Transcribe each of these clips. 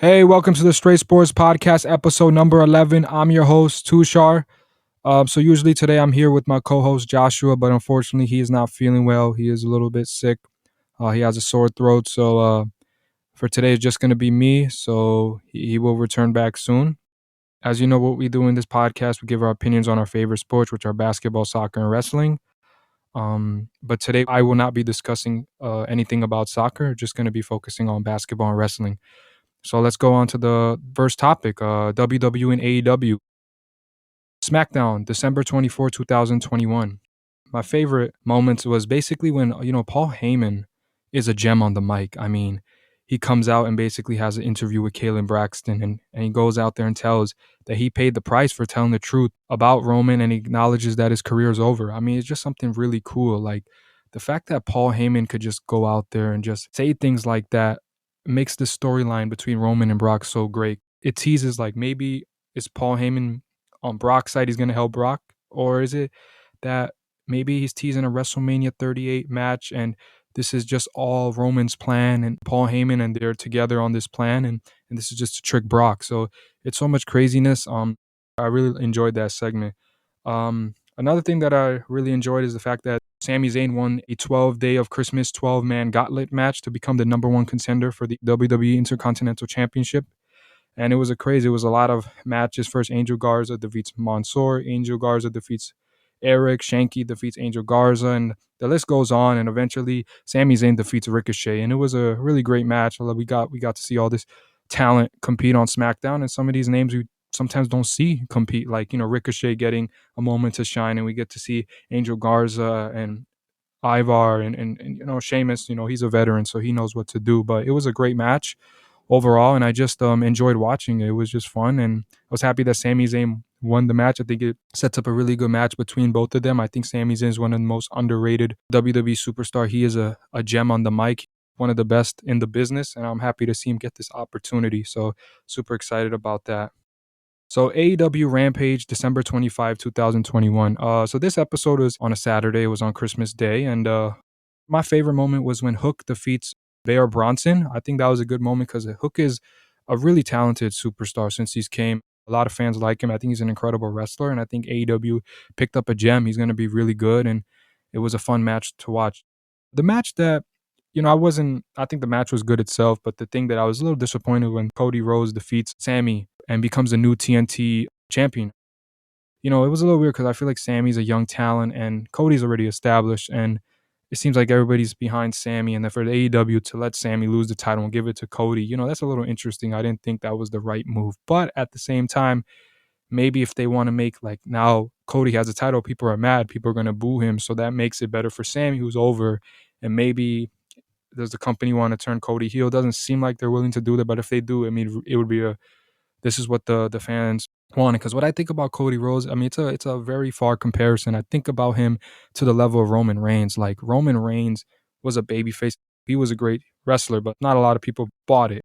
Hey, welcome to the Straight Sports Podcast, episode number 11. I'm your host, Tushar. So usually today I'm here with my co-host, Joshua, but unfortunately he is not feeling well. He is a little bit sick. He has a sore throat. So for today, it's just going to be me. So he will return back soon. As you know, what we do in this podcast, we give our opinions on our favorite sports, which are basketball, soccer, and wrestling. But today I will not be discussing anything about soccer. Just going to be focusing on basketball and wrestling. So let's go on to the first topic, WWE and AEW. Smackdown, December 24, 2021. My favorite moments was basically when, Paul Heyman is a gem on the mic. I mean, he comes out and basically has an interview with Kaylen Braxton and he goes out there and tells that he paid the price for telling the truth about Roman and he acknowledges that his career is over. I mean, it's just something really cool. Like the fact that Paul Heyman could just go out there and just say things like that makes the storyline between Roman and Brock so great. It teases like maybe is Paul Heyman on Brock's side, he's going to help Brock? Or is it that maybe he's teasing a WrestleMania 38 match and this is just all Roman's plan and Paul Heyman and they're together on this plan and this is just to trick Brock. So it's so much craziness. I really enjoyed that segment. Another thing that I really enjoyed is the fact that Sami Zayn won a 12-day of Christmas 12-man gauntlet match to become the number one contender for the WWE Intercontinental Championship. And it was a lot of matches. First, Angel Garza defeats Mansoor. Angel Garza defeats Eric. Shanky defeats Angel Garza. And the list goes on. And eventually, Sami Zayn defeats Ricochet. And it was a really great match. We got to see all this talent compete on SmackDown. And some of these names we sometimes don't see compete. Like, Ricochet getting a moment to shine. And we get to see Angel Garza and Ivar and Sheamus. He's a veteran, so he knows what to do. But it was a great match overall, and I just enjoyed watching it. It was just fun, and I was happy that Sami Zayn won the match. I think it sets up a really good match between both of them. I think Sami Zayn is one of the most underrated WWE superstar. He is a gem on the mic, one of the best in the business, and I'm happy to see him get this opportunity. So super excited about that. So AEW Rampage, December 25, 2021. So this episode was on a Saturday. It was on Christmas Day, and my favorite moment was when Hook defeats Bear Bronson. I think that was a good moment because Hook is a really talented superstar since he's came. A lot of fans like him. I think he's an incredible wrestler, and I think AEW picked up a gem. He's going to be really good, and it was a fun match to watch. The match that, I think the match was good itself, but the thing that I was a little disappointed when Cody Rhodes defeats Sammy and becomes the new TNT champion. It was a little weird because I feel like Sammy's a young talent and Cody's already established, and it seems like everybody's behind Sammy, and then for the AEW to let Sammy lose the title and give it to Cody, that's a little interesting. I didn't think that was the right move. But at the same time, maybe if they want to make like now Cody has a title, people are mad, people are going to boo him. So that makes it better for Sammy, who's over. And maybe does the company want to turn Cody heel? It doesn't seem like they're willing to do that. But if they do, I mean, it would be this is what the fans wanted. Because what I think about Cody Rhodes, I mean, it's a very far comparison. I think about him to the level of Roman Reigns. Like Roman Reigns was a babyface. He was a great wrestler, but not a lot of people bought it.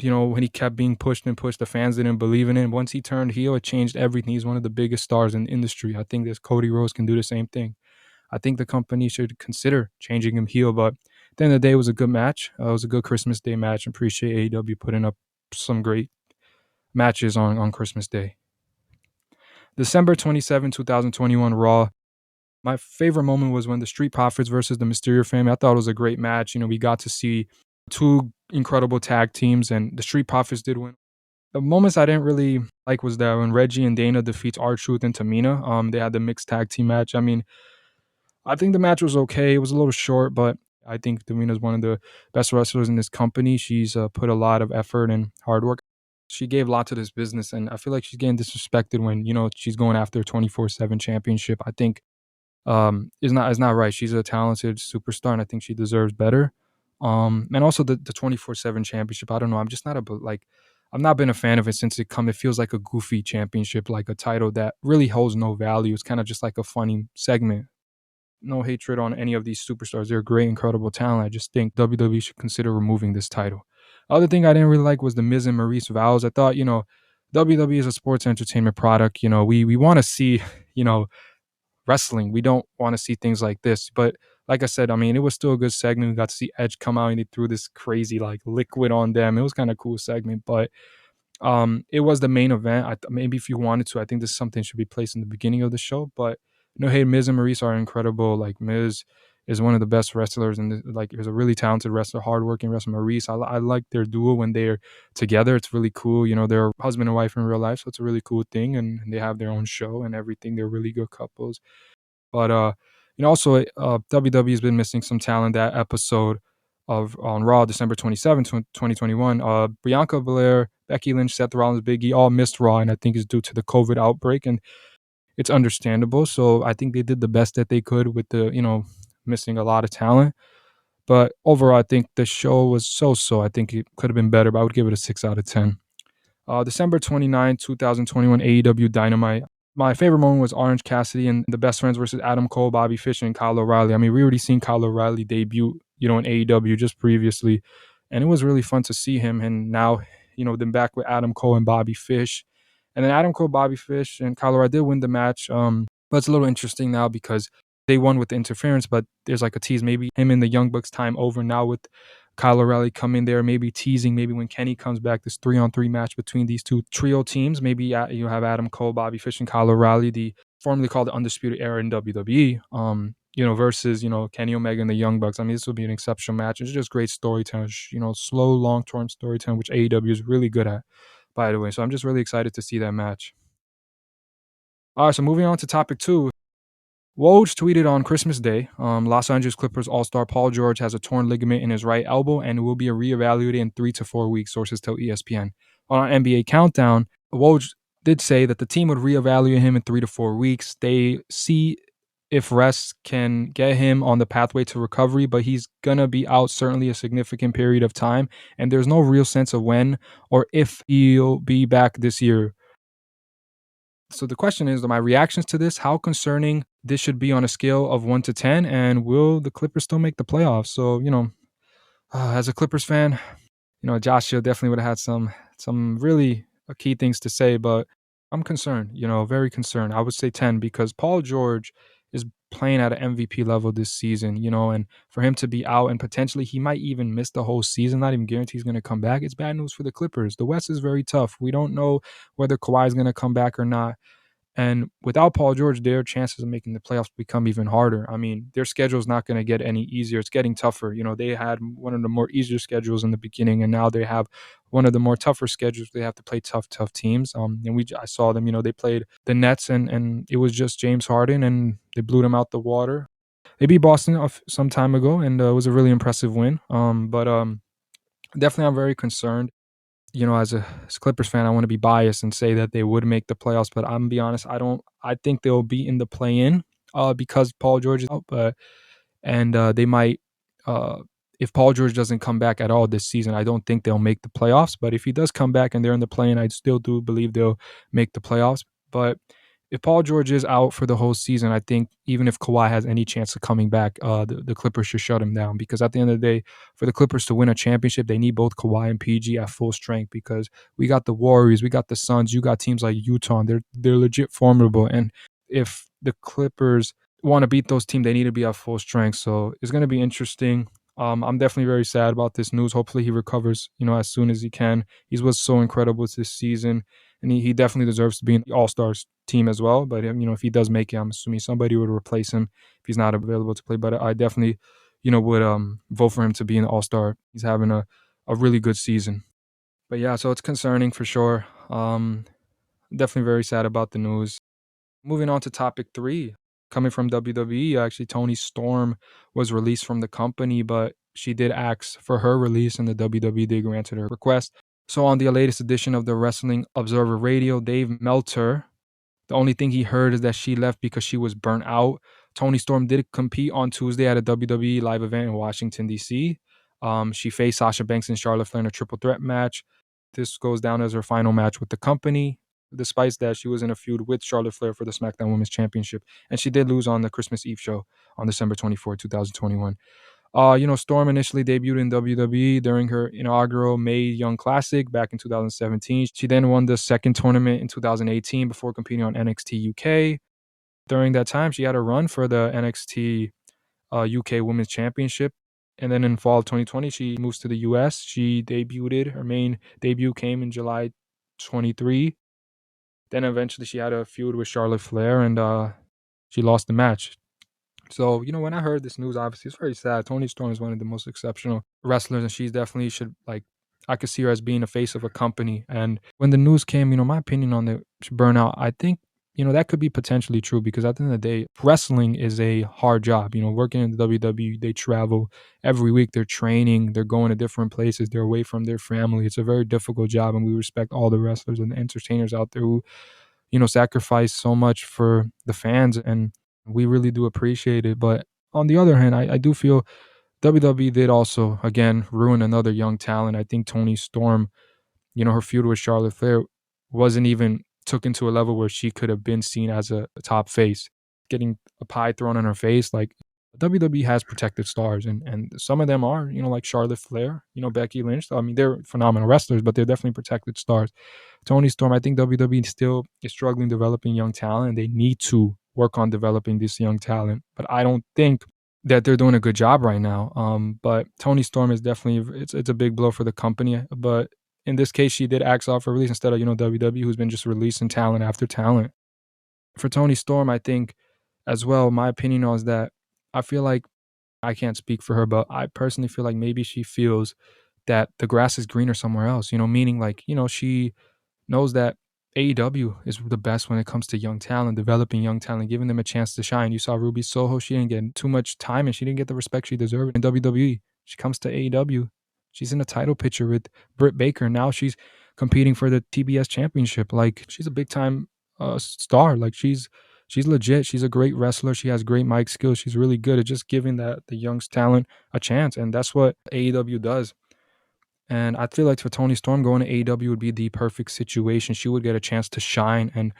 When he kept being pushed and pushed, the fans didn't believe in it. Once he turned heel, it changed everything. He's one of the biggest stars in the industry. I think that Cody Rhodes can do the same thing. I think the company should consider changing him heel, but at the end of the day, it was a good match. It was a good Christmas Day match. I appreciate AEW putting up some great matches on Christmas Day. December 27, 2021 Raw. My favorite moment was when the Street Profits versus the Mysterio family. I thought it was a great match. We got to see two incredible tag teams, and the Street Profits did win. The moments I didn't really like was that when Reggie and Dana defeats R-Truth and Tamina. They had the mixed tag team match. I mean, I think the match was okay. It was a little short, but I think Tamina is one of the best wrestlers in this company. She's put a lot of effort and hard work. She gave a lot to this business, and I feel like she's getting disrespected when, she's going after a 24/7 championship. I think is not right. She's a talented superstar, and I think she deserves better. And also the 24/7 championship. I don't know. I'm just not I've not been a fan of it since it come. It feels like a goofy championship, like a title that really holds no value. It's kind of just like a funny segment. No hatred on any of these superstars. They're great, incredible talent. I just think WWE should consider removing this title. Other thing I didn't really like was the Miz and Maurice vows. I thought, WWE is a sports entertainment product. We want to see, wrestling. We don't want to see things like this. But like I said, I mean, it was still a good segment. We got to see Edge come out and he threw this crazy like liquid on them. It was kind of cool segment, but it was the main event. Maybe if you wanted to, I think this is something should be placed in the beginning of the show. But hey, Miz and Maurice are incredible. Like Miz is one of the best wrestlers, and like he's a really talented wrestler, hardworking wrestler. Maurice, I like their duo when they're together. It's really cool. They're husband and wife in real life, so it's a really cool thing. And they have their own show and everything. They're really good couples. But also WWE has been missing some talent. That episode of on Raw, December 27th, 2021, Bianca Belair, Becky Lynch, Seth Rollins, Big E all missed Raw, and I think it's due to the COVID outbreak, and it's understandable. So I think they did the best that they could with the missing a lot of talent. But overall, I think the show was so. I think it could have been better, but I would give it a 6 out of 10. December 29th, 2021, AEW Dynamite. My favorite moment was Orange Cassidy and the Best Friends versus Adam Cole, Bobby Fish, and Kyle O'Reilly. I mean, we already seen Kyle O'Reilly debut, in AEW just previously, and it was really fun to see him. And now, then back with Adam Cole and Bobby Fish, and then Adam Cole, Bobby Fish, and Kyle O'Reilly did win the match. But it's a little interesting now because they won with the interference, but there's like a tease, maybe him and the Young Bucks time over now with Kyle O'Reilly coming there, maybe teasing, maybe when Kenny comes back, this 3-on-3 match between these two trio teams. Maybe you have Adam Cole, Bobby Fish, and Kyle O'Reilly, the formerly called the Undisputed Era in WWE, versus, Kenny Omega and the Young Bucks. I mean, this will be an exceptional match. It's just great storytelling, slow, long-term storytelling, which AEW is really good at, by the way. So I'm just really excited to see that match. All right, so moving on to topic 2. Woj tweeted on Christmas Day, Los Angeles Clippers All-Star Paul George has a torn ligament in his right elbow and will be reevaluated in 3 to 4 weeks, sources tell ESPN. On NBA Countdown, Woj did say that the team would reevaluate him in 3 to 4 weeks. They see if rest can get him on the pathway to recovery, but he's going to be out certainly a significant period of time, and there's no real sense of when or if he'll be back this year. So the question is, my reactions to this, how concerning this should be on a scale of 1 to 10, and will the Clippers still make the playoffs? So, as a Clippers fan, Joshua definitely would have had some really key things to say, but I'm concerned, very concerned. I would say 10 because Paul George is playing at an MVP level this season, and for him to be out and potentially he might even miss the whole season, not even guarantee he's going to come back. It's bad news for the Clippers. The West is very tough. We don't know whether Kawhi is going to come back or not. And without Paul George, their chances of making the playoffs become even harder. I mean, their schedule is not going to get any easier. It's getting tougher. They had one of the more easier schedules in the beginning, and now they have one of the more tougher schedules. They have to play tough teams. I saw them. They played the Nets, and it was just James Harden, and they blew them out the water. They beat Boston some time ago, and it was a really impressive win. But definitely, I'm very concerned. As a Clippers fan, I want to be biased and say that they would make the playoffs, but I'm gonna be honest, I think they'll be in the play-in because Paul George is out, and they might if Paul George doesn't come back at all this season, I don't think they'll make the playoffs. But if he does come back and they're in the play-in, I still do believe they'll make the playoffs. But if Paul George is out for the whole season, I think even if Kawhi has any chance of coming back, the Clippers should shut him down. Because at the end of the day, for the Clippers to win a championship, they need both Kawhi and PG at full strength. Because we got the Warriors, we got the Suns, you got teams like Utah. They're legit formidable. And if the Clippers want to beat those teams, they need to be at full strength. So it's going to be interesting. I'm definitely very sad about this news. Hopefully he recovers, as soon as he can. He was so incredible this season, and he definitely deserves to be in the All-Stars team as well. But, if he does make it, I'm assuming somebody would replace him if he's not available to play. But I definitely, would vote for him to be an All-Star. He's having a really good season. But yeah, so it's concerning for sure. Definitely very sad about the news. Moving on to topic 3. Coming from WWE, actually, Toni Storm was released from the company, but she did ask for her release, and the WWE did grant her request. So on the latest edition of the Wrestling Observer Radio, Dave Meltzer, the only thing he heard is that she left because she was burnt out. Toni Storm did compete on Tuesday at a WWE live event in Washington, D.C. She faced Sasha Banks and Charlotte Flair in a triple threat match. This goes down as her final match with the company. Despite that, she was in a feud with Charlotte Flair for the SmackDown Women's Championship, and she did lose on the Christmas Eve show on December 24, 2021. Storm initially debuted in WWE during her inaugural Mae Young Classic back in 2017. She then won the second tournament in 2018 before competing on NXT UK. During that time, she had a run for the NXT UK Women's Championship. And then in fall of 2020, she moves to the US. She debuted. Her main debut came in July 23. Then eventually she had a feud with Charlotte Flair and she lost the match. So, when I heard this news, obviously it's very sad. Toni Storm is one of the most exceptional wrestlers, and she's definitely should like I could see her as being a face of a company. And when the news came, my opinion on the burnout, I think, that could be potentially true because at the end of the day, wrestling is a hard job. Working in the WWE, they travel every week, they're training, they're going to different places, they're away from their family. It's a very difficult job, and we respect all the wrestlers and the entertainers out there who sacrifice so much for the fans, and we really do appreciate it. But on the other hand, I do feel WWE did also, again, ruin another young talent. I think Toni Storm, her feud with Charlotte Flair wasn't even took into a level where she could have been seen as a top face. Getting a pie thrown in her face, like WWE has protected stars, and some of them are, like Charlotte Flair, Becky Lynch. I mean, they're phenomenal wrestlers, but they're definitely protected stars. Toni Storm, I think WWE still is struggling developing young talent, and they need to work on developing this young talent. But I don't think that they're doing a good job right now. But Toni Storm is definitely it's a big blow for the company. But in this case, she did axe off for release instead of WWE, who's been just releasing talent after talent. For Toni Storm, I think as well, my opinion is that I feel like I can't speak for her, but I personally feel like maybe she feels that the grass is greener somewhere else. Meaning like she knows that AEW is the best when it comes to young talent, developing young talent, giving them a chance to shine. You saw Ruby Soho; she didn't get too much time, and she didn't get the respect she deserved in WWE. She comes to AEW. She's in a title picture with Britt Baker. Now she's competing for the TBS championship. Like she's a big time star. Like she's legit. She's a great wrestler. She has great mic skills. She's really good at just giving the young talent a chance, and that's what AEW does. And I feel like for Toni Storm, going to AEW would be the perfect situation. She would get a chance to shine. And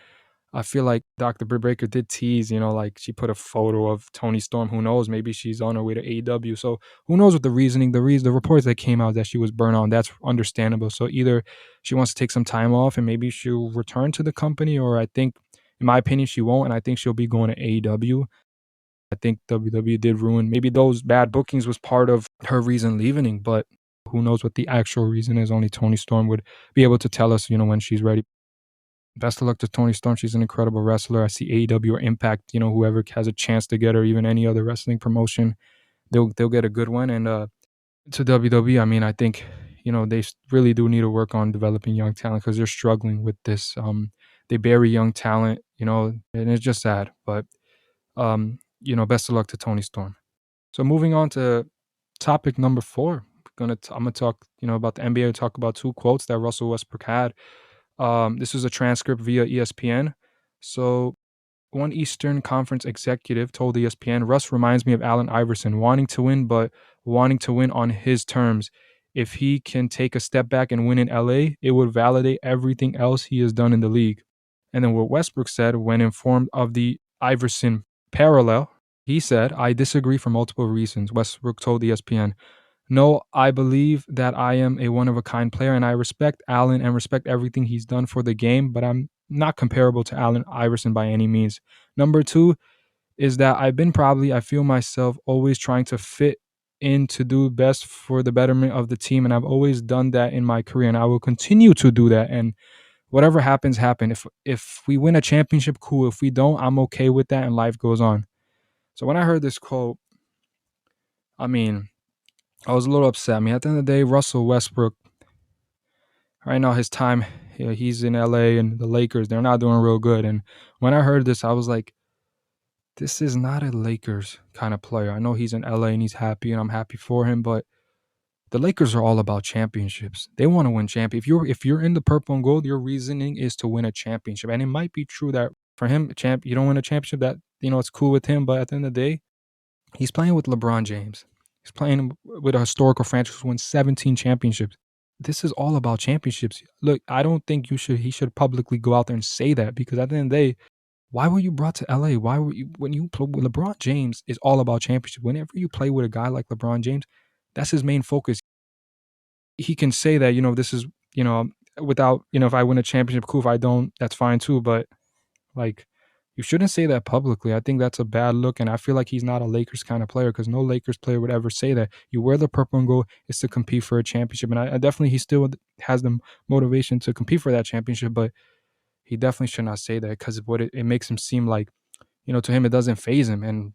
I feel like Dr. Britt Baker did tease, like she put a photo of Toni Storm. Who knows? Maybe she's on her way to AEW. So who knows what the reasoning, the reports that came out that she was burnt on, that's understandable. So either she wants to take some time off and maybe she'll return to the company, or I think, in my opinion, she won't. And I think she'll be going to AEW. I think WWE did ruin, maybe those bad bookings was part of her reason leaving, but who knows what the actual reason is. Only Toni Storm would be able to tell us, when she's ready. Best of luck to Toni Storm. She's an incredible wrestler. I see AEW or Impact, whoever has a chance to get her, even any other wrestling promotion, they'll get a good one. And to WWE, I mean, I think, they really do need to work on developing young talent because they're struggling with this. They bury young talent, and it's just sad. But best of luck to Toni Storm. So moving on to topic number 4, I'm gonna talk, about the NBA. Talk about 2 quotes that Russell Westbrook had. This was a transcript via ESPN. So one Eastern Conference executive told ESPN, Russ reminds me of Allen Iverson, wanting to win, but wanting to win on his terms. If he can take a step back and win in LA, it would validate everything else he has done in the league. And then what Westbrook said when informed of the Iverson parallel, he said, I disagree for multiple reasons. Westbrook told ESPN, no, I believe that I am a one-of-a-kind player, and I respect Allen and respect everything he's done for the game, but I'm not comparable to Allen Iverson by any means. Number 2 is that I feel myself always trying to fit in to do best for the betterment of the team, and I've always done that in my career, and I will continue to do that, and whatever happens, happen. If we win a championship, cool. If we don't, I'm okay with that, and life goes on. So when I heard this quote, I mean, I was a little upset. I mean, at the end of the day, Russell Westbrook, right now, his time, he's in LA and the Lakers, they're not doing real good. And when I heard this, I was like, this is not a Lakers kind of player. I know he's in LA and he's happy, and I'm happy for him, but the Lakers are all about championships. They want to win If you're in the purple and gold, your reasoning is to win a championship. And it might be true that for him, you don't win a championship, that it's cool with him. But at the end of the day, he's playing with LeBron James. He's playing with a historical franchise who won 17 championships. This is all about championships. Look, I don't think he should publicly go out there and say that, because at the end of the day, why were you brought to LA? Why were you, when you play with LeBron James, is all about championship. Whenever you play with a guy like LeBron James, that's his main focus. He can say that, this is, without, if I win a championship, cool. If I don't, that's fine too. But like, You shouldn't say that publicly. I think that's a bad look, and I feel like he's not a Lakers kind of player because no Lakers player would ever say that. You wear the purple and gold is to compete for a championship, and I definitely he still has the motivation to compete for that championship, but he definitely should not say that because what it makes him seem like, to him it doesn't phase him. And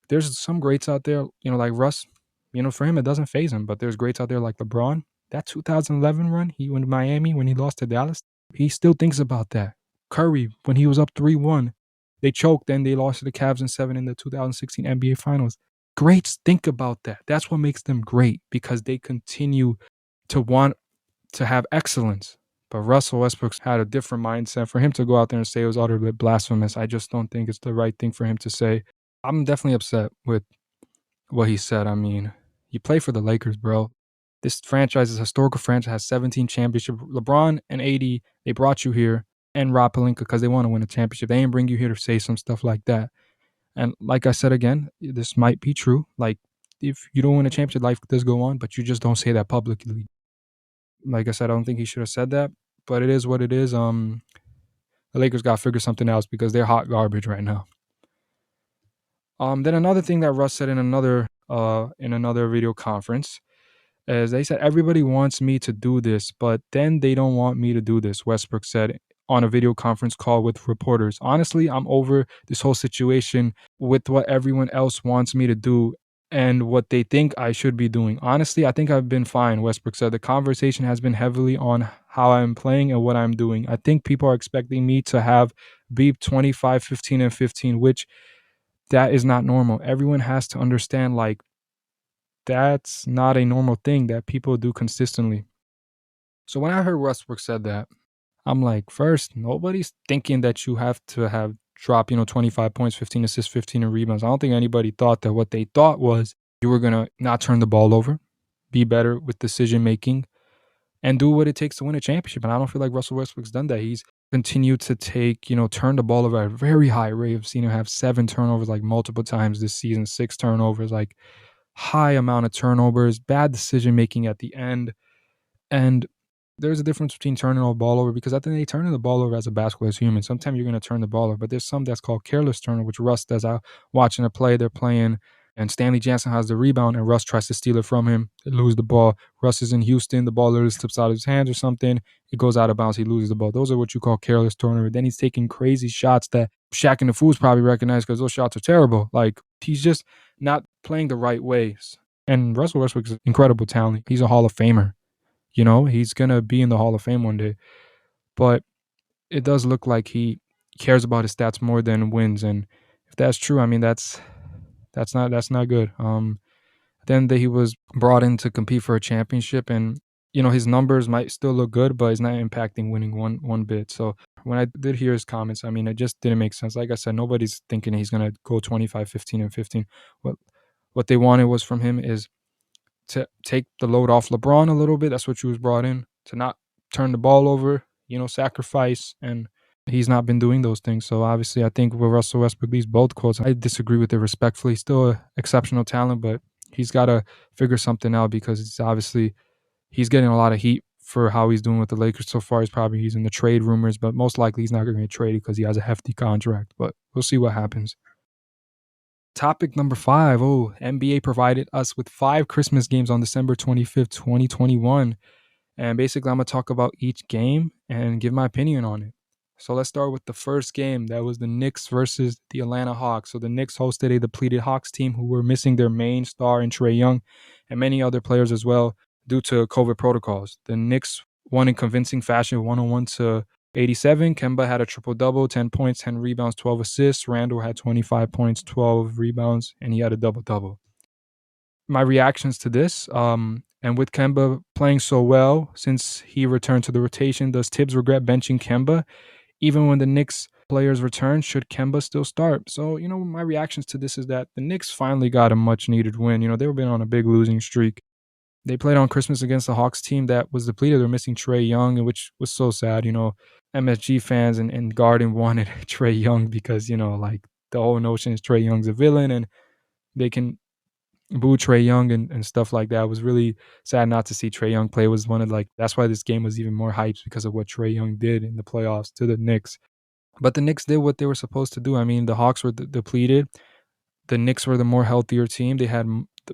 there's some greats out there, like Russ. For him it doesn't phase him, but there's greats out there like LeBron. That 2011 run he went to Miami when he lost to Dallas, he still thinks about that. Curry, when he was up 3-1, they choked, then they lost to the Cavs in 7 in the 2016 NBA Finals. Greats think about that. That's what makes them great, because they continue to want to have excellence. But Russell Westbrook's had a different mindset. For him to go out there and say it was utterly blasphemous, I just don't think it's the right thing for him to say. I'm definitely upset with what he said. I mean, you play for the Lakers, bro. This franchise is a historical franchise, has 17 championships. LeBron and AD, they brought you here, and Rob Pelinka, because they want to win a championship. They didn't bring you here to say some stuff like that. And like I said again, this might be true. Like, if you don't win a championship, life does go on, but you just don't say that publicly. Like I said, I don't think he should have said that, but it is what it is. The Lakers got to figure something else because they're hot garbage right now. Then another thing that Russ said in another video conference is they said everybody wants me to do this, but then they don't want me to do this. Westbrook said on a video conference call with reporters. Honestly, I'm over this whole situation with what everyone else wants me to do and what they think I should be doing. Honestly, I think I've been fine, Westbrook said. The conversation has been heavily on how I'm playing and what I'm doing. I think people are expecting me to have beep 25, 15, and 15, which that is not normal. Everyone has to understand, like, that's not a normal thing that people do consistently. So when I heard Westbrook said that, I'm like, first, nobody's thinking that you have to have drop, 25 points, 15 assists, 15 rebounds. I don't think anybody thought that. What they thought was you were going to not turn the ball over, be better with decision making, and do what it takes to win a championship. And I don't feel like Russell Westbrook's done that. He's continued to take, turn the ball over at a very high rate. I've seen him have 7 turnovers like multiple times this season, 6 turnovers, like high amount of turnovers, bad decision making at the end. And there's a difference between turning the ball over, because I think they turning the ball over as a basketball as human. Sometimes you're going to turn the ball over, but there's some that's called careless turnover, which Russ does out watching a play. They're playing, and Stanley Johnson has the rebound, and Russ tries to steal it from him. They lose the ball. Russ is in Houston. The ball literally slips out of his hands or something. It goes out of bounds. He loses the ball. Those are what you call careless turnover. Then he's taking crazy shots that Shaq and the Fools probably recognize because those shots are terrible. Like, he's just not playing the right ways. And Russell Westbrook's incredible talent. He's a Hall of Famer. He's going to be in the Hall of Fame one day. But it does look like he cares about his stats more than wins. And if that's true, I mean, that's not good. Then he was brought in to compete for a championship, and his numbers might still look good, but it's not impacting winning one bit. So when I did hear his comments, I mean, it just didn't make sense. Like I said, nobody's thinking he's going to go 25, 15, and 15. What they wanted was from him is to take the load off LeBron a little bit. That's what he was brought in, to not turn the ball over, sacrifice, and he's not been doing those things. So obviously, I think with Russell Westbrook, these both quotes, I disagree with it respectfully. Still an exceptional talent, but he's got to figure something out, because he's getting a lot of heat for how he's doing with the Lakers so far. He's in the trade rumors, but most likely he's not going to get traded because he has a hefty contract. But we'll see what happens. Topic number 5. NBA provided us with 5 Christmas games on December 25th, 2021. And basically, I'm going to talk about each game and give my opinion on it. So let's start with the first game. That was the Knicks versus the Atlanta Hawks. So the Knicks hosted a depleted Hawks team who were missing their main star in Trae Young and many other players as well due to COVID protocols. The Knicks won in convincing fashion, 101-87. Kemba had a triple-double, 10 points, 10 rebounds, 12 assists. Randall had 25 points, 12 rebounds, and he had a double-double. My reactions to this, and with Kemba playing so well since he returned to the rotation, does Tibbs regret benching Kemba? Even when the Knicks players return, should Kemba still start? So, my reactions to this is that the Knicks finally got a much-needed win. They've been on a big losing streak. They played on Christmas against the Hawks team that was depleted. They're missing Trae Young, which was so sad. MSG fans and Garden wanted Trae Young because, like, the whole notion is Trae Young's a villain and they can boo Trae Young and stuff like that. It was really sad not to see Trae Young play. It was that's why this game was even more hyped, because of what Trae Young did in the playoffs to the Knicks. But the Knicks did what they were supposed to do. I mean, the Hawks were depleted. The Knicks were the more healthier team. They had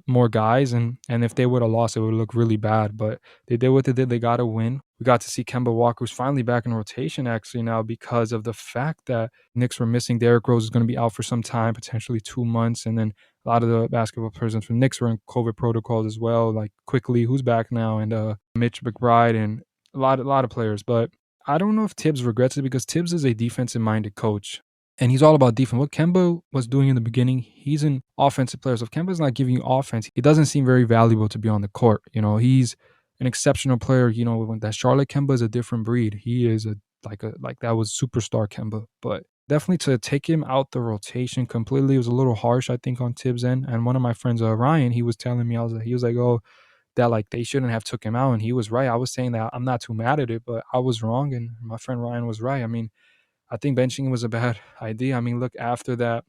more guys, and if they would have lost, it would look really bad. But they did what they did. They got a win. We got to see Kemba Walker, who's finally back in rotation actually now because of the fact that Knicks were missing. Derrick Rose is going to be out for some time, potentially 2 months, and then a lot of the basketball players from Knicks were in COVID protocols as well. Like Quickly, who's back now, and Mitch McBride, and a lot of players. But I don't know if Tibbs regrets it because Tibbs is a defensive minded coach and he's all about defense. What Kemba was doing in the beginning, he's an offensive player. So if Kemba's not giving you offense, he doesn't seem very valuable to be on the court. He's an exceptional player. When that Charlotte Kemba is a different breed. He is like that was superstar Kemba. But definitely to take him out the rotation completely was a little harsh, I think, on Tibbs' end. And one of my friends, Ryan, he was telling me, he was like, oh, that like they shouldn't have took him out, and he was right. I was saying that I'm not too mad at it, but I was wrong, and my friend Ryan was right. I mean, I think benching him was a bad idea. I mean, look, after that,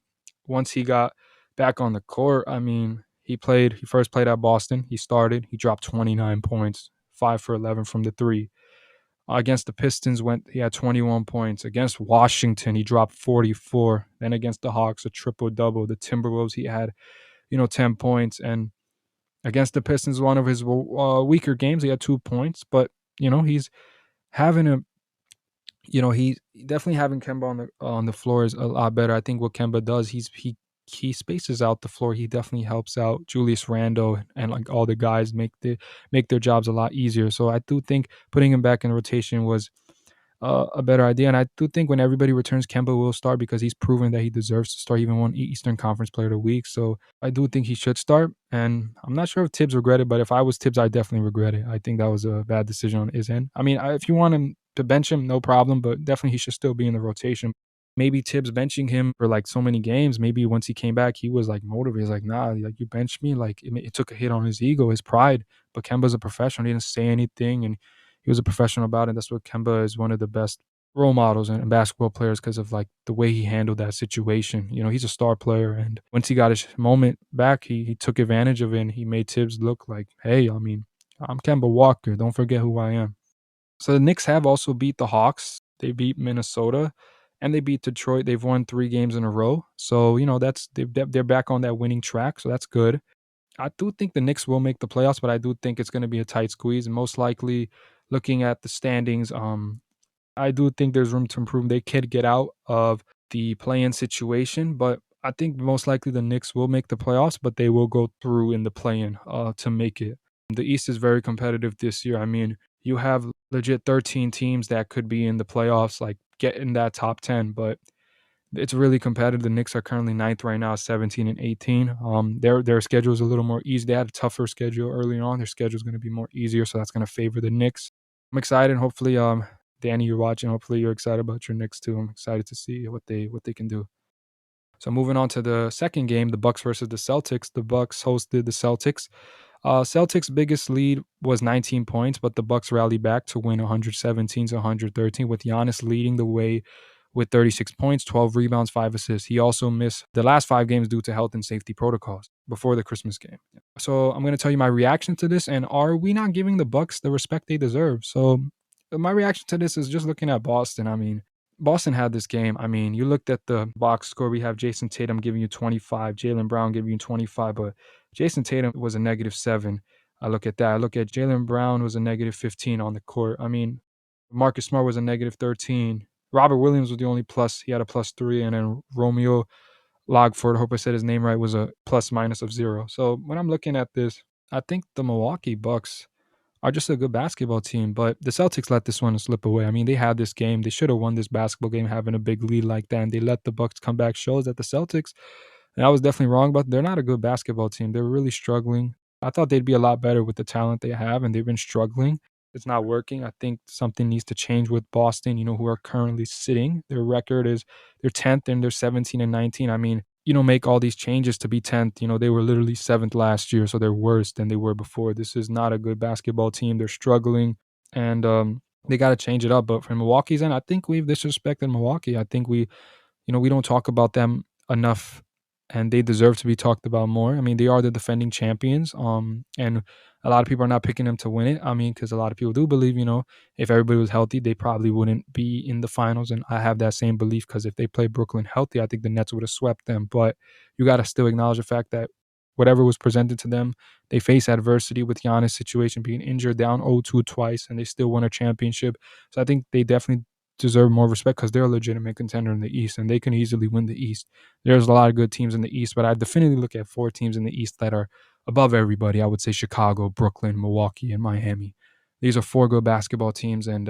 once he got back on the court, I mean, he first played at Boston. He started, he dropped 29 points, 5 for 11 from the three. Against the Pistons, he had 21 points. Against Washington, he dropped 44. Then against the Hawks, a triple double. The Timberwolves, he had, 10 points. And against the Pistons, one of his weaker games, he had 2 points. But, he's having he's definitely having Kemba on the floor is a lot better. I think what Kemba does, he spaces out the floor. He definitely helps out Julius Randle and like all the guys make their jobs a lot easier. So I do think putting him back in rotation was a better idea. And I do think when everybody returns, Kemba will start because he's proven that he deserves to start. He even won Eastern Conference Player of the Week. So I do think he should start. And I'm not sure if Tibbs regretted, but if I was Tibbs, I definitely regret it. I think that was a bad decision on his end. I mean, if you want him to bench him, no problem, but definitely he should still be in the rotation. Maybe Tibbs benching him for like so many games. Maybe once he came back, he was like motivated. He's like, nah, like you benched me. Like it took a hit on his ego, his pride. But Kemba's a professional. He didn't say anything, and he was a professional about it. That's what Kemba is one of the best role models and basketball players because of like the way he handled that situation. He's a star player, and once he got his moment back, he took advantage of it, and he made Tibbs look like, hey, I mean, I'm Kemba Walker. Don't forget who I am. So the Knicks have also beat the Hawks. They beat Minnesota, and they beat Detroit. They've won 3 games in a row. So they're back on that winning track. So that's good. I do think the Knicks will make the playoffs, but I do think it's going to be a tight squeeze. And most likely, looking at the standings, I do think there's room to improve. They could get out of the play-in situation, but I think most likely the Knicks will make the playoffs, but they will go through in the play-in to make it. The East is very competitive this year. I mean, you have legit 13 teams that could be in the playoffs, like get in that top 10, but it's really competitive. The Knicks are currently ninth right now, 17 and 18. Their schedule is a little more easy. They had a tougher schedule early on. Their schedule is going to be more easier, so that's going to favor the Knicks. I'm excited. Hopefully, Danny, you're watching. Hopefully, you're excited about your Knicks too. I'm excited to see what they can do. So moving on to the second game, the Bucks versus the Celtics. The Bucks hosted the Celtics. Celtics' biggest lead was 19 points, but the Bucks rallied back to win 117 to 113, with Giannis leading the way with 36 points, 12 rebounds, 5 assists. He also missed the last 5 games due to health and safety protocols before the Christmas game. So I'm going to tell you my reaction to this, and are we not giving the Bucks the respect they deserve? So my reaction to this is just looking at Boston. I mean, Boston had this game. I mean, you looked at the box score. We have Jason Tatum giving you 25, Jaylen Brown giving you 25, but Jason Tatum was a -7. I look at that. I look at Jaylen Brown was a -15 on the court. I mean, Marcus Smart was a -13. Robert Williams was the only plus. He had a +3, and then Romeo Logford, I hope I said his name right, was a plus-minus of 0. So when I'm looking at this, I think the Milwaukee Bucks are just a good basketball team, but the Celtics let this one slip away. I mean, they had this game. They should have won this basketball game having a big lead like that, and they let the Bucks come back. Shows that the Celtics, and I was definitely wrong, but they're not a good basketball team. They're really struggling. I thought they'd be a lot better with the talent they have, and they've been struggling. It's not working. I think something needs to change with Boston, who are currently sitting. Their record is they're 10th and they're 17 and 19. I mean, make all these changes to be 10th. They were literally 7th last year, so they're worse than they were before. This is not a good basketball team. They're struggling, and they got to change it up. But from Milwaukee's end, I think we've disrespected Milwaukee. I think we don't talk about them enough and they deserve to be talked about more. I mean, they are the defending champions, and a lot of people are not picking them to win it. I mean, because a lot of people do believe, if everybody was healthy, they probably wouldn't be in the finals, and I have that same belief because if they play Brooklyn healthy, I think the Nets would have swept them. But you got to still acknowledge the fact that whatever was presented to them, they face adversity with Giannis' situation being injured, down 0-2 twice, and they still won a championship. So I think they definitely deserve more respect because they're a legitimate contender in the East, and they can easily win the East. There's a lot of good teams in the East, but I definitely look at 4 teams in the East that are above everybody. I would say Chicago, Brooklyn, Milwaukee, and Miami. These are 4 good basketball teams, and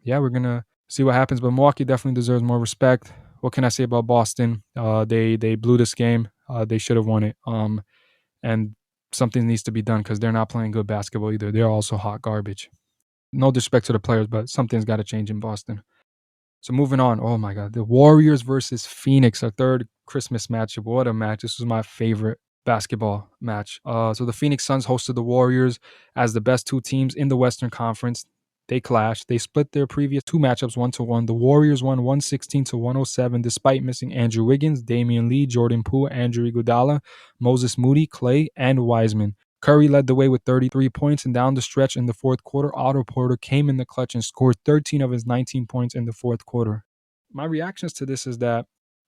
yeah, we're gonna see what happens. But Milwaukee definitely deserves more respect. What can I say about Boston? They blew this game. They should have won it. And something needs to be done because they're not playing good basketball either. They're also hot garbage. No disrespect to the players, but something's got to change in Boston. So moving on. Oh my God, the Warriors versus Phoenix, our third Christmas matchup. What a match! This was my favorite basketball match. So the Phoenix Suns hosted the Warriors as the best 2 teams in the Western Conference. They clashed. They split their previous 2 matchups 1-1. The Warriors won 116-107 despite missing Andrew Wiggins, Damian Lee, Jordan Poole, Andrew Iguodala, Moses Moody, Clay, and Wiseman. Curry led the way with 33 points, and down the stretch in the fourth quarter, Otto Porter came in the clutch and scored 13 of his 19 points in the fourth quarter. My reactions to this is that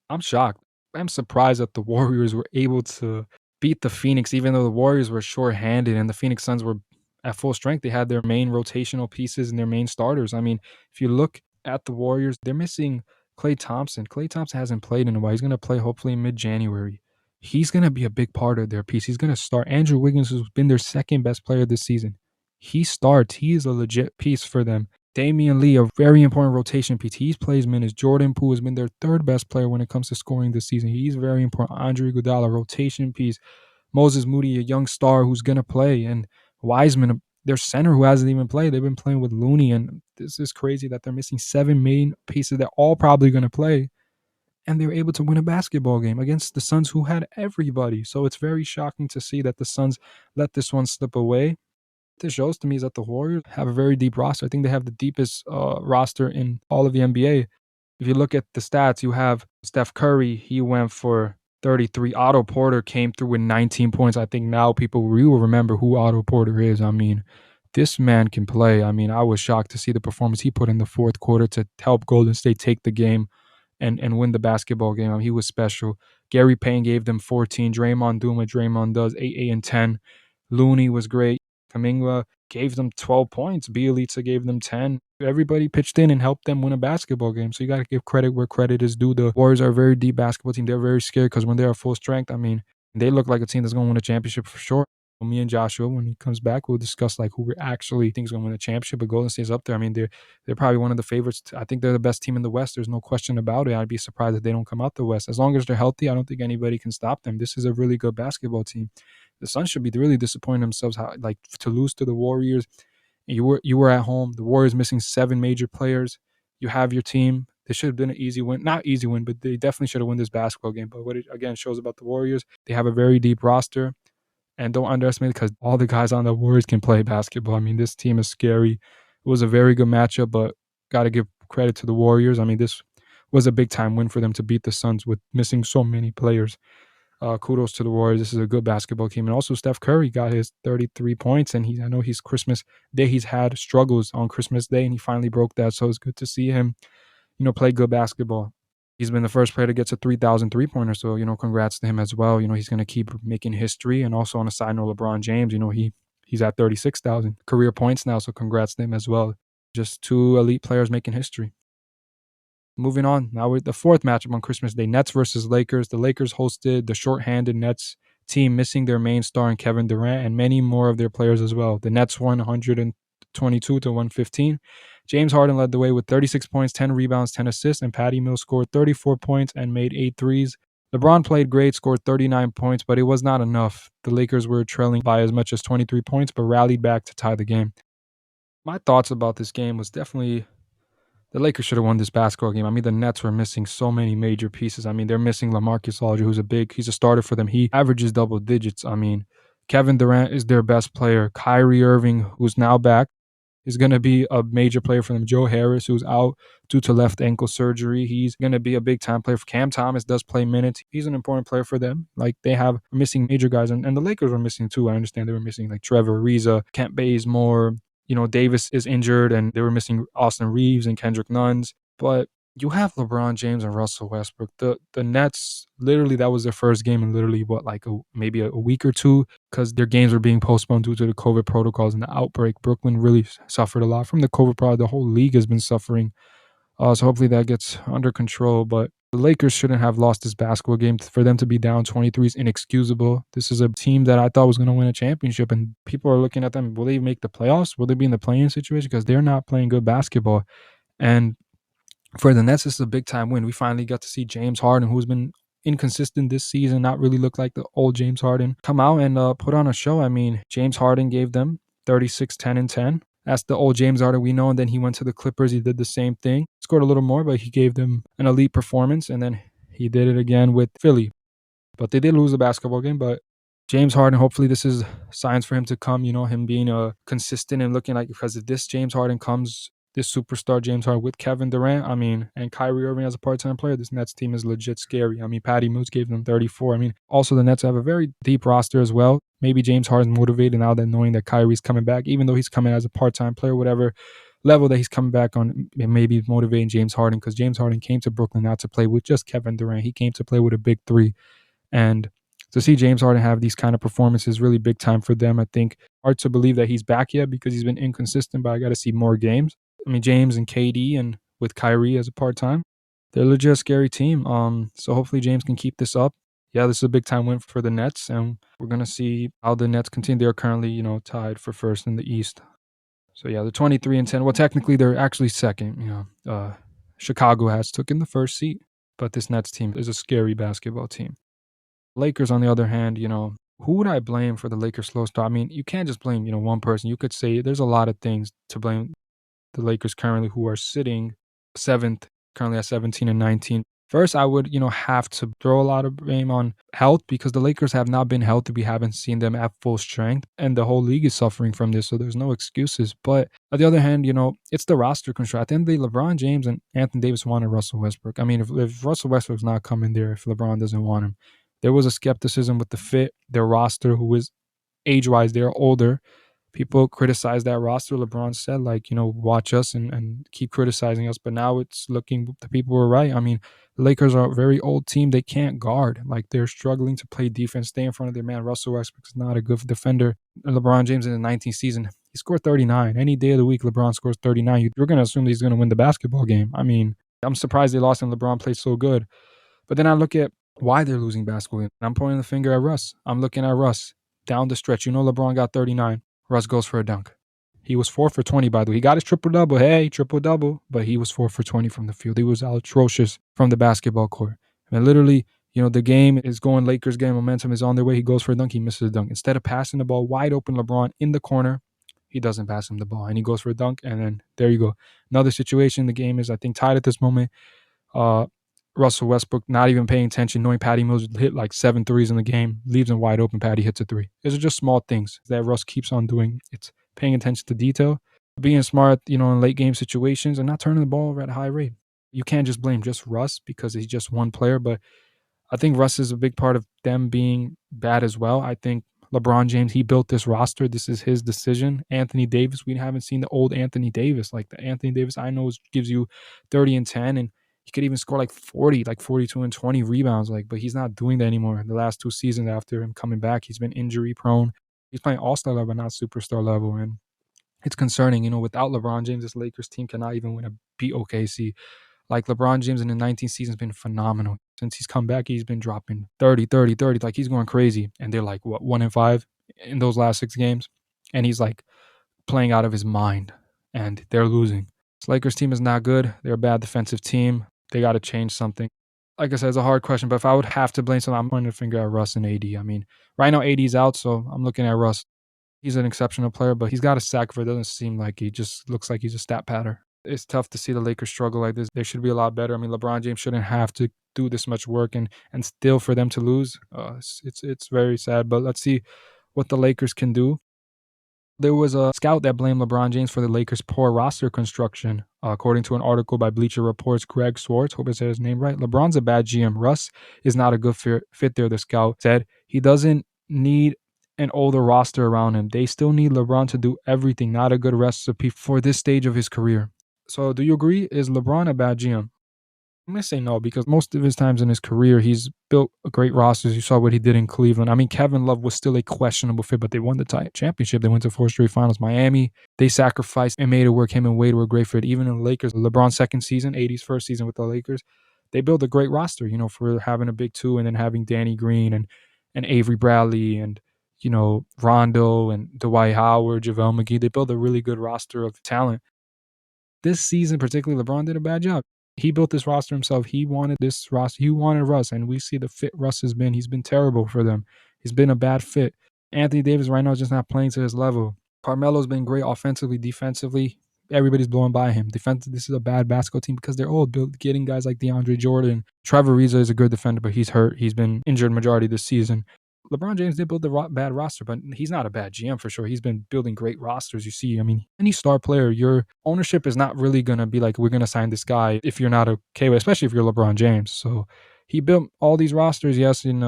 I'm shocked. I'm surprised that the Warriors were able to beat the Phoenix, even though the Warriors were short-handed and the Phoenix Suns were at full strength. They had their main rotational pieces and their main starters. I mean, if you look at the Warriors, they're missing Klay Thompson. Klay Thompson hasn't played in a while. He's going to play hopefully mid-January. He's going to be a big part of their piece. He's going to start. Andrew Wiggins has been their second best player this season. He starts. He is a legit piece for them. Damian Lee, a very important rotation piece. He plays minutes. Jordan Poole has been their third best player when it comes to scoring this season. He's very important. Andre Iguodala, rotation piece. Moses Moody, a young star who's going to play. And Wiseman, their center who hasn't even played. They've been playing with Looney, and this is crazy that they're missing 7 main pieces. They're all probably going to play. And they were able to win a basketball game against the Suns, who had everybody. So it's very shocking to see that the Suns let this one slip away. This shows to me is that the Warriors have a very deep roster. I think they have the deepest roster in all of the NBA. If you look at the stats, you have Steph Curry. He went for 33. Otto Porter came through with 19 points. I think now people will remember who Otto Porter is. I mean, this man can play. I mean, I was shocked to see the performance he put in the fourth quarter to help Golden State take the game and win the basketball game. I mean, he was special. Gary Payne gave them 14. Draymond doing what Draymond does, 8 and 10. Looney was great. Kaminga gave them 12 points. Bielitsa gave them 10. Everybody pitched in and helped them win a basketball game. So you got to give credit where credit is due. The Warriors are a very deep basketball team. They're very scared because when they're at full strength, I mean, they look like a team that's going to win a championship for sure. Me and Joshua, when he comes back, we'll discuss like who we actually think is going to win a championship. But Golden State's up there. I mean, they're probably one of the favorites. I think they're the best team in the West. There's no question about it. I'd be surprised if they don't come out the West. As long as they're healthy, I don't think anybody can stop them. This is a really good basketball team. The Suns should be really disappointing themselves to lose to the Warriors. You were at home. The Warriors missing 7 major players. You have your team. This should have been an easy win. Not easy win, but they definitely should have won this basketball game. But what it again shows about the Warriors, they have a very deep roster. And don't underestimate it because all the guys on the Warriors can play basketball. I mean, this team is scary. It was a very good matchup, but got to give credit to the Warriors. I mean, this was a big-time win for them to beat the Suns with missing so many players. Kudos to the Warriors. This is a good basketball team. And also Steph Curry got his 33 points. And I know he's Christmas Day. He's had struggles on Christmas Day, and he finally broke that. So it's good to see him, play good basketball. He's been the first player to get to 3,000 three-pointers. So, congrats to him as well. He's going to keep making history. And also on a side note, LeBron James, he's at 36,000 career points now. So congrats to him as well. Just 2 elite players making history. Moving on, now with the fourth matchup on Christmas Day, Nets versus Lakers. The Lakers hosted the shorthanded Nets team, missing their main star in Kevin Durant and many more of their players as well. The Nets won 122-115. James Harden led the way with 36 points, 10 rebounds, 10 assists, and Patty Mills scored 34 points and made 8 threes. LeBron played great, scored 39 points, but it was not enough. The Lakers were trailing by as much as 23 points, but rallied back to tie the game. My thoughts about this game was definitely the Lakers should have won this basketball game. I mean, the Nets were missing so many major pieces. I mean, they're missing LaMarcus Aldridge, he's a starter for them. He averages double digits. I mean, Kevin Durant is their best player. Kyrie Irving, who's now back, is going to be a major player for them. Joe Harris, who's out due to left ankle surgery, he's going to be a big time player. For Cam Thomas, does play minutes. He's an important player for them. Like they have missing major guys, and the Lakers were missing too. I understand they were missing like Trevor Ariza, Kent Bazemore. Davis is injured, and they were missing Austin Reeves and Kendrick Nuns. But you have LeBron James and Russell Westbrook. The Nets, literally, that was their first game in literally maybe a week or two, because their games were being postponed due to the COVID protocols and the outbreak. Brooklyn really suffered a lot from the COVID problem. The whole league has been suffering. So hopefully that gets under control. But the Lakers shouldn't have lost this basketball game. For them to be down 23 is inexcusable. This is a team that I thought was going to win a championship, and people are looking at them. Will they make the playoffs? Will they be in the play-in situation? Because they're not playing good basketball. And for the Nets, this is a big-time win. We finally got to see James Harden, who's been inconsistent this season, not really look like the old James Harden, come out and put on a show. I mean, James Harden gave them 36, 10, and 10. That's the old James Harden we know. And then he went to the Clippers. He did the same thing. Scored a little more, but he gave them an elite performance. And then he did it again with Philly. But they did lose the basketball game. But James Harden, hopefully this is signs for him to come, him being consistent and looking like, because if this James Harden comes, this superstar James Harden with Kevin Durant, and Kyrie Irving as a part-time player, this Nets team is legit scary. Patty Mills gave them 34. Also the Nets have a very deep roster as well. Maybe James Harden's motivated now that knowing that Kyrie's coming back, even though he's coming as a part-time player, whatever level that he's coming back on, maybe motivating James Harden, because James Harden came to Brooklyn not to play with just Kevin Durant. He came to play with a big three. And to see James Harden have these kind of performances, really big time for them. I think hard to believe that he's back yet because he's been inconsistent, but I got to see more games. James and KD and with Kyrie as a part-time, they're legit a scary team. So hopefully James can keep this up. Yeah, this is a big time win for the Nets, and we're going to see how the Nets continue. They're currently, tied for first in the East. So yeah, they're 23-10. Well, technically they're actually second. Chicago has taken the first seat, but this Nets team is a scary basketball team. Lakers, on the other hand, who would I blame for the Lakers' slow start? You can't just blame, one person. You could say there's a lot of things to blame the Lakers currently, who are sitting seventh, currently at 17 and 19. First, I would, have to throw a lot of blame on health, because the Lakers have not been healthy. We haven't seen them at full strength, and the whole league is suffering from this, so there's no excuses. But on the other hand, it's the roster construct. At the end of the day, LeBron James and Anthony Davis wanted Russell Westbrook. If Russell Westbrook's not coming there, if LeBron doesn't want him, there was a skepticism with the fit, their roster, who is age-wise, they're older. People criticize that roster. LeBron said, watch us and keep criticizing us. But now it's looking, the people were right. The Lakers are a very old team. They can't guard. They're struggling to play defense, stay in front of their man. Russell Westbrook is not a good defender. LeBron James in the 19th season, he scored 39. Any day of the week, LeBron scores 39. You're going to assume he's going to win the basketball game. I'm surprised they lost and LeBron played so good. But then I look at why they're losing basketball games. I'm pointing the finger at Russ. I'm looking at Russ down the stretch. LeBron got 39. Russ goes for a dunk. He was 4 for 20, by the way. He got his triple-double. Hey, triple-double. But he was 4 for 20 from the field. He was atrocious from the basketball court. Literally, the game is going, Lakers game, momentum is on their way. He goes for a dunk. He misses a dunk. Instead of passing the ball wide open, LeBron in the corner, he doesn't pass him the ball. And he goes for a dunk, and then there you go. Another situation, the game is, I think, tied at this moment. Russell Westbrook not even paying attention, knowing Patty Mills hit 7 threes in the game, leaves him wide open. Patty hits a three. These are just small things that Russ keeps on doing. It's paying attention to detail, being smart, in late game situations, and not turning the ball over at a high rate. You can't just blame just Russ because he's just one player, but I think Russ is a big part of them being bad as well. I think LeBron James, he built this roster. This is his decision. Anthony Davis, we haven't seen the old Anthony Davis. The Anthony Davis I know gives you 30 and 10, and he could even score 40, 42 and 20 rebounds. But he's not doing that anymore. The last 2 seasons after him coming back, he's been injury prone. He's playing all-star level, not superstar level. And it's concerning, without LeBron James, this Lakers team cannot even beat OKC. LeBron James in the 19th season has been phenomenal. Since he's come back, he's been dropping 30, 30, 30. He's going crazy. And they're 1-5 in those last 6 games. And he's playing out of his mind. And they're losing. This Lakers team is not good. They're a bad defensive team. They got to change something. Like I said, it's a hard question, but if I would have to blame something, I'm pointing the finger at Russ and AD. Right now AD's out, so I'm looking at Russ. He's an exceptional player, but he's got a sack for it. Doesn't seem like he just looks like he's a stat patter. It's tough to see the Lakers struggle like this. They should be a lot better. LeBron James shouldn't have to do this much work and still for them to lose. It's very sad, but let's see what the Lakers can do. There was a scout that blamed LeBron James for the Lakers' poor roster construction. According to an article by Bleacher Report's Greg Swartz, hope I said his name right, LeBron's a bad GM. Russ is not a good fit there, the scout said. He doesn't need an older roster around him. They still need LeBron to do everything, not a good recipe for this stage of his career. So do you agree? Is LeBron a bad GM? I'm going to say no because most of his times in his career, he's built great rosters. You saw what he did in Cleveland. I mean, Kevin Love was still a questionable fit, but they won the championship. They went to 4 straight finals. Miami, they sacrificed and made it work. Him and Wade were a great fit. Even in the Lakers, LeBron's second season, 80's first season with the Lakers, they built a great roster, for having a big two and then having Danny Green and Avery Bradley and, Rondo and Dwight Howard, JaVale McGee. They built a really good roster of talent. This season, particularly, LeBron did a bad job. He built this roster himself. He wanted this roster. He wanted Russ, and we see the fit Russ has been. He's been terrible for them. He's been a bad fit. Anthony Davis right now is just not playing to his level. Carmelo's been great offensively, defensively. Everybody's blowing by him. This is a bad basketball team because they're old. Getting guys like DeAndre Jordan. Trevor Ariza is a good defender, but he's hurt. He's been injured majority this season. LeBron James did build a bad roster, but he's not a bad GM for sure. He's been building great rosters. You see, I mean, any star player, your ownership is not really going to be like, we're going to sign this guy if you're not okay with, especially if you're LeBron James. So he built all these rosters, yes, in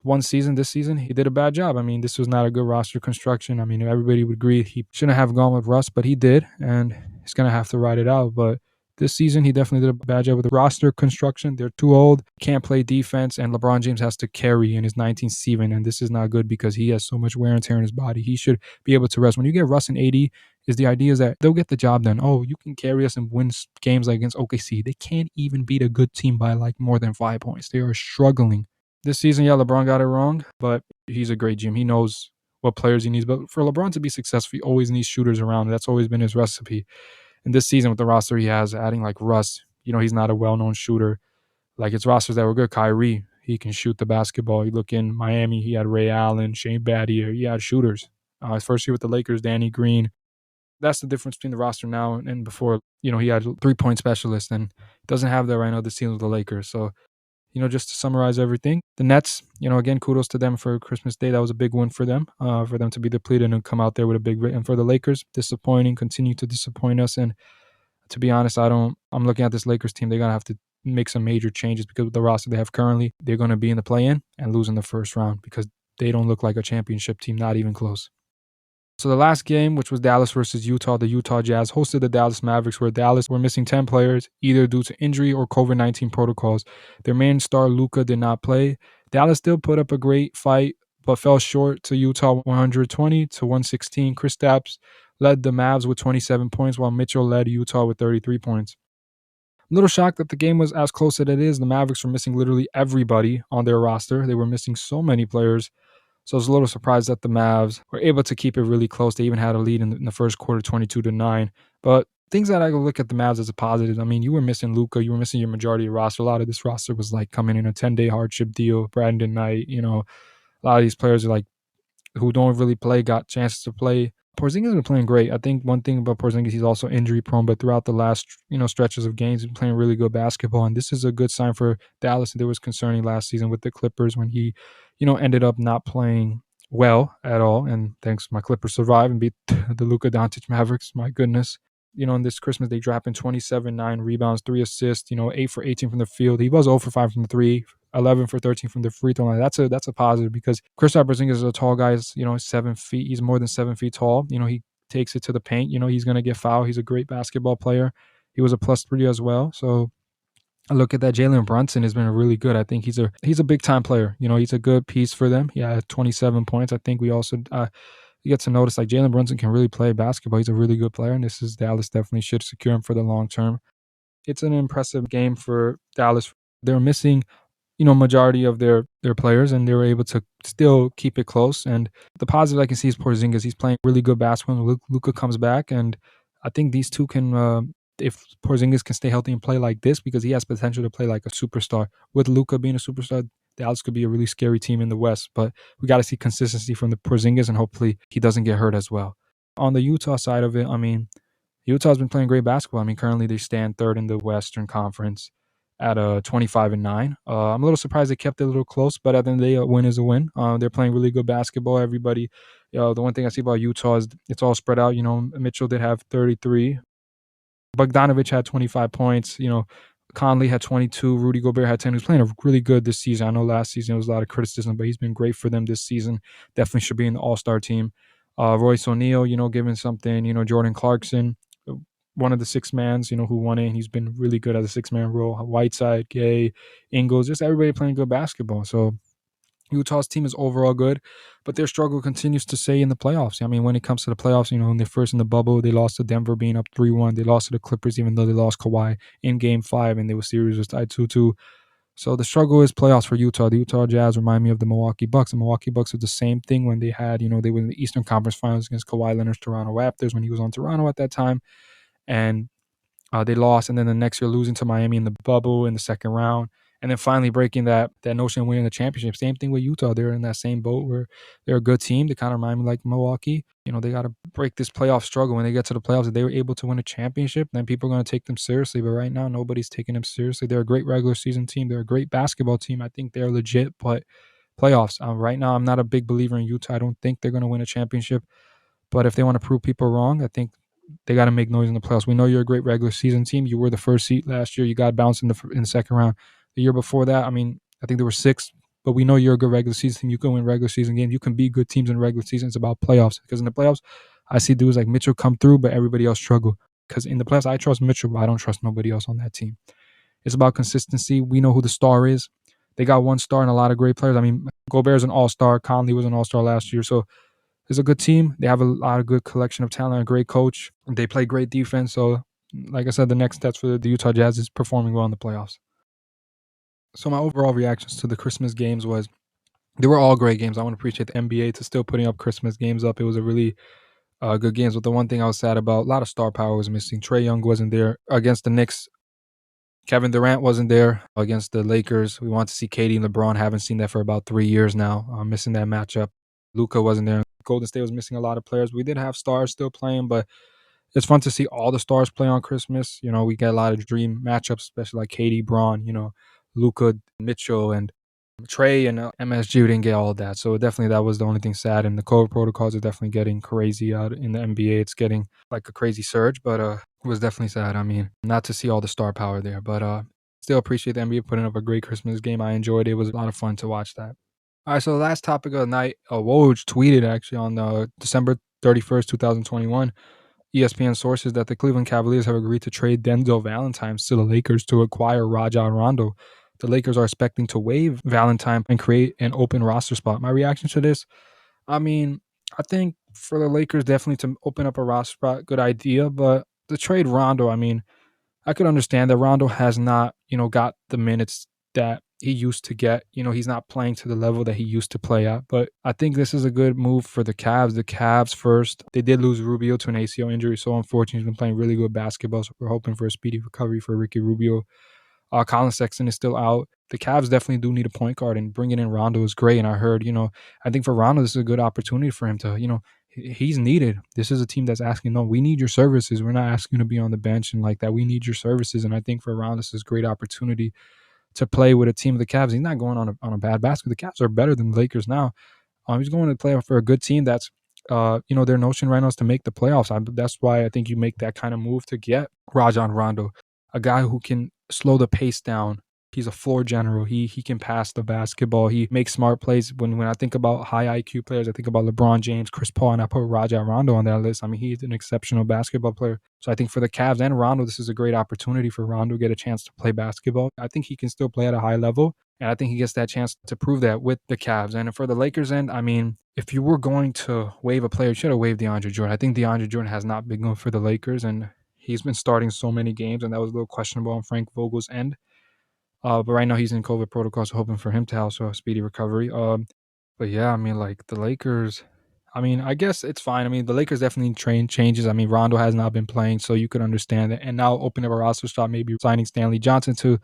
one season. This season, he did a bad job. I mean, this was not a good roster construction. I mean, everybody would agree he shouldn't have gone with Russ, but he did, and he's going to have to ride it out. But this season, he definitely did a bad job with the roster construction. They're too old, can't play defense, and LeBron James has to carry in his 19th season, and this is not good because he has so much wear and tear in his body. He should be able to rest. When you get Russ and AD, the idea is that they'll get the job done. Oh, you can carry us and win games like against OKC. They can't even beat a good team by like more than 5 points. They are struggling. This season, yeah, LeBron got it wrong, but he's a great GM. He knows what players he needs. But for LeBron to be successful, he always needs shooters around. That's always been his recipe. And this season with the roster he has, adding like Russ, he's not a well-known shooter. Like it's rosters that were good. Kyrie, he can shoot the basketball. You look in Miami, he had Ray Allen, Shane Battier. He had shooters. His first year with the Lakers, Danny Green. That's the difference between the roster now and before. He had 3-point specialist and doesn't have that right now this season with the Lakers. So, just to summarize everything, the Nets, again, kudos to them for Christmas Day. That was a big win for them to be depleted and come out there with a big win. And for the Lakers, disappointing, continue to disappoint us. And to be honest, I'm looking at this Lakers team. They're going to have to make some major changes because with the roster they have currently, they're going to be in the play-in and lose in the first round because they don't look like a championship team, not even close. So the last game, which was Dallas versus Utah, the Utah Jazz hosted the Dallas Mavericks, where Dallas were missing 10 players, either due to injury or COVID-19 protocols. Their main star, Luka, did not play. Dallas still put up a great fight, but fell short to Utah 120 to 116. Kristaps led the Mavs with 27 points, while Mitchell led Utah with 33 points. I'm a little shocked that the game was as close as it is. The Mavericks were missing literally everybody on their roster. They were missing so many players. So I was a little surprised that the Mavs were able to keep it really close. They even had a lead in the first quarter, 22-9. But things that I look at the Mavs as a positive. I mean, you were missing Luka. You were missing your majority of your roster. A lot of this roster was like coming in a 10-day hardship deal. Brandon Knight, a lot of these players are like who don't really play got chances to play. Porzingis has been playing great. I think one thing about Porzingis, he's also injury prone, but throughout the last, stretches of games, he's been playing really good basketball. And this is a good sign for Dallas. And there was concerning last season with the Clippers when he, ended up not playing well at all. And thanks, my Clippers survived and beat the Luka Doncic Mavericks. My goodness. In this Christmas, they dropped in 27, 9 rebounds, 3 assists, 8 for 18 from the field. He was 0 for 5 from the 3, 11 for 13 from the free throw line. That's a positive because Kristaps Porzingis is a tall guy. He's, 7 feet. He's more than 7 feet tall. He takes it to the paint. He's going to get fouled. He's a great basketball player. He was a +3 as well. So I look at that. Jalen Brunson has been really good. I think he's a big time player. He's a good piece for them. He had 27 points. I think we also you get to notice like Jalen Brunson can really play basketball. He's a really good player, and Dallas definitely should secure him for the long term. It's an impressive game for Dallas. They're missing, majority of their players, and they were able to still keep it close. And the positive I can see is Porzingis. He's playing really good basketball. Luka comes back, and I think these two can, if Porzingis can stay healthy and play like this, because he has potential to play like a superstar. With Luka being a superstar, Dallas could be a really scary team in the West, but we got to see consistency from the Porzingis, and hopefully he doesn't get hurt as well. On the Utah side of it, I mean, Utah's been playing great basketball. I mean, currently they stand third in the Western Conference. at 25-9. I'm a little surprised they kept it a little close, but at the end of the day, a win is a win. They're playing really good basketball. Everybody, the one thing I see about Utah is it's all spread out. Mitchell did have 33. Bogdanovich had 25 points. Conley had 22. Rudy Gobert had 10. He's playing really good this season. I know last season there was a lot of criticism, but he's been great for them this season. Definitely should be in the All-Star team. Royce O'Neal, giving something. Jordan Clarkson, one of the six mans, who won it. And he's been really good at the six-man role. Whiteside, Gay, Ingles, just everybody playing good basketball. So Utah's team is overall good, but their struggle continues to stay in the playoffs. I mean, when it comes to the playoffs, when they're first in the bubble, they lost to Denver being up 3-1. They lost to the Clippers, even though they lost Kawhi in Game 5, and the series was tied 2-2. So the struggle is playoffs for Utah. The Utah Jazz remind me of the Milwaukee Bucks. The Milwaukee Bucks were the same thing when they had, they were in the Eastern Conference Finals against Kawhi Leonard's Toronto Raptors when he was on Toronto at that time. And they lost, and then the next year losing to Miami in the bubble in the second round, and then finally breaking that notion of winning the championship. Same thing with Utah. They're in that same boat where they're a good team. They kind of remind me like Milwaukee. They got to break this playoff struggle. When they get to the playoffs, if they were able to win a championship, then people are going to take them seriously. But right now, nobody's taking them seriously. They're a great regular season team. They're a great basketball team. I think they're legit, but playoffs. Right now, I'm not a big believer in Utah. I don't think they're going to win a championship. But if they want to prove people wrong, I think they got to make noise in the playoffs. We know you're a great regular season team. You were the first seed last year. You got bounced in the second round. The year before that, I mean, I think there were 6, but we know you're a good regular season team. You can win regular season games. You can beat good teams in regular season. It's about playoffs, because in the playoffs, I see dudes like Mitchell come through, but everybody else struggle. Because in the playoffs, I trust Mitchell, but I don't trust nobody else on that team. It's about consistency. We know who the star is. They got one star and a lot of great players. I mean, Gobert's an all-star. Conley was an all-star last year. So it's a good team. They have a lot of good collection of talent, a great coach. They play great defense. So, like I said, the next steps for the Utah Jazz is performing well in the playoffs. So my overall reactions to the Christmas games was they were all great games. I want to appreciate the NBA to still putting up Christmas games up. It was a really good games. But the one thing I was sad about, a lot of star power was missing. Trae Young wasn't there against the Knicks. Kevin Durant wasn't there against the Lakers. We want to see KD and LeBron. Haven't seen that for about 3 years now. Missing that matchup. Luka wasn't there. Golden State was missing a lot of players. We did have stars still playing, but it's fun to see all the stars play on Christmas. We get a lot of dream matchups, especially like KD, Braun, Luka, Mitchell, and Trey and MSG. We didn't get all of that. So definitely that was the only thing sad. And the COVID protocols are definitely getting crazy out in the NBA. It's getting like a crazy surge, but it was definitely sad. I mean, not to see all the star power there, but still appreciate the NBA putting up a great Christmas game. I enjoyed it. It was a lot of fun to watch that. All right, so the last topic of the night, Woj tweeted actually on December 31st, 2021, ESPN sources that the Cleveland Cavaliers have agreed to trade Denzel Valentine to the Lakers to acquire Rajon Rondo. The Lakers are expecting to waive Valentine and create an open roster spot. My reaction to this, I mean, I think for the Lakers definitely to open up a roster spot, good idea, but to trade Rondo, I mean, I could understand that Rondo has not, got the minutes that he used to get. He's not playing to the level that he used to play at. But I think this is a good move for the Cavs. The Cavs first, they did lose Rubio to an ACL injury, so unfortunately he's been playing really good basketball. So we're hoping for a speedy recovery for Ricky Rubio. Colin Sexton is still out. The Cavs definitely do need a point guard, and bringing in Rondo is great. And I heard, I think for Rondo, this is a good opportunity for him to, he's needed. This is a team that's asking, no, we need your services. We're not asking you to be on the bench and like that. We need your services. And I think for Rondo, this is a great opportunity to play with a team of the Cavs. He's not going on a bad basket. The Cavs are better than the Lakers now. He's going to play for a good team that's, their notion right now is to make the playoffs. That's why I think you make that kind of move to get Rajon Rondo, a guy who can slow the pace down. He's a floor general. He can pass the basketball. He makes smart plays. When I think about high IQ players, I think about LeBron James, Chris Paul, and I put Rajon Rondo on that list. I mean, he's an exceptional basketball player. So I think for the Cavs and Rondo, this is a great opportunity for Rondo to get a chance to play basketball. I think he can still play at a high level, and I think he gets that chance to prove that with the Cavs. And for the Lakers end, I mean, if you were going to waive a player, you should have waived DeAndre Jordan. I think DeAndre Jordan has not been good for the Lakers, and he's been starting so many games, and that was a little questionable on Frank Vogel's end. But right now he's in COVID protocols, so hoping for him to also a speedy recovery. But yeah, I mean, like the Lakers, I mean, I guess it's fine. I mean, the Lakers definitely train changes. I mean, Rondo has not been playing, so you could understand it. And now open up a roster spot, maybe signing Stanley Johnson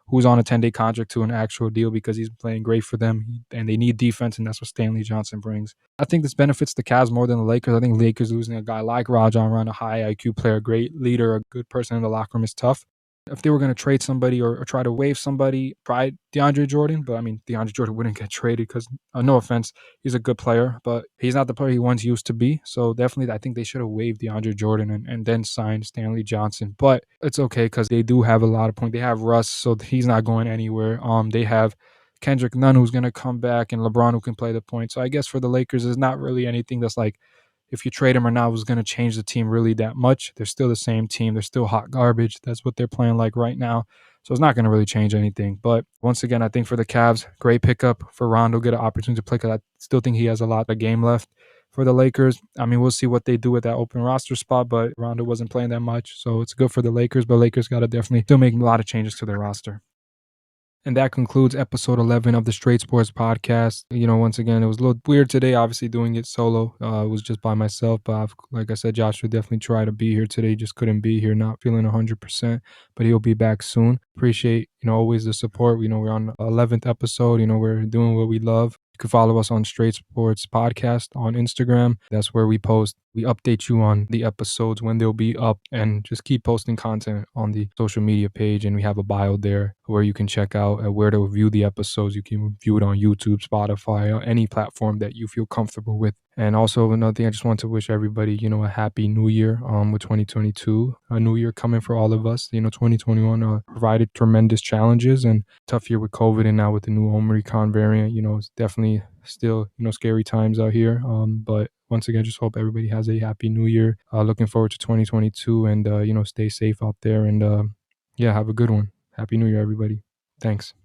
who's on a 10-day contract to an actual deal because he's playing great for them, and they need defense, and that's what Stanley Johnson brings. I think this benefits the Cavs more than the Lakers. I think Lakers losing a guy like Rajon Rondo, a high IQ player, great leader, a good person in the locker room is tough. If they were going to trade somebody or try to waive somebody, try DeAndre Jordan. But I mean, DeAndre Jordan wouldn't get traded because, no offense, he's a good player, but he's not the player he once used to be. So definitely, I think they should have waived DeAndre Jordan and then signed Stanley Johnson. But it's okay because they do have a lot of points. They have Russ, so he's not going anywhere. They have Kendrick Nunn, who's going to come back, and LeBron, who can play the point. So I guess for the Lakers, there's not really anything that's like, if you trade him or not, was going to change the team really that much. They're still the same team. They're still hot garbage. That's what they're playing like right now. So it's not going to really change anything. But once again, I think for the Cavs, great pickup for Rondo, get an opportunity to play because I still think he has a lot of game left. For the Lakers, I mean, we'll see what they do with that open roster spot, but Rondo wasn't playing that much. So it's good for the Lakers, but Lakers got to definitely still make a lot of changes to their roster. And that concludes episode 11 of the Straight Sports Podcast. Once again, it was a little weird today, obviously doing it solo. It was just by myself. But like I said, Josh would definitely try to be here today. Just couldn't be here, not feeling 100%. But he'll be back soon. Appreciate, always the support. We're on the 11th episode. We're doing what we love. You can follow us on Straight Sports Podcast on Instagram. That's where we post. We update you on the episodes when they'll be up and just keep posting content on the social media page. And we have a bio there where you can check out where to view the episodes. You can view it on YouTube, Spotify, or any platform that you feel comfortable with. And also another thing, I just want to wish everybody, a happy new year with 2022. A new year coming for all of us. 2021 provided tremendous challenges and tough year with COVID, and now with the new Omicron variant, it's definitely still, scary times out here. But once again, just hope everybody has a happy new year. Looking forward to 2022 and, stay safe out there and, have a good one. Happy New Year, everybody. Thanks.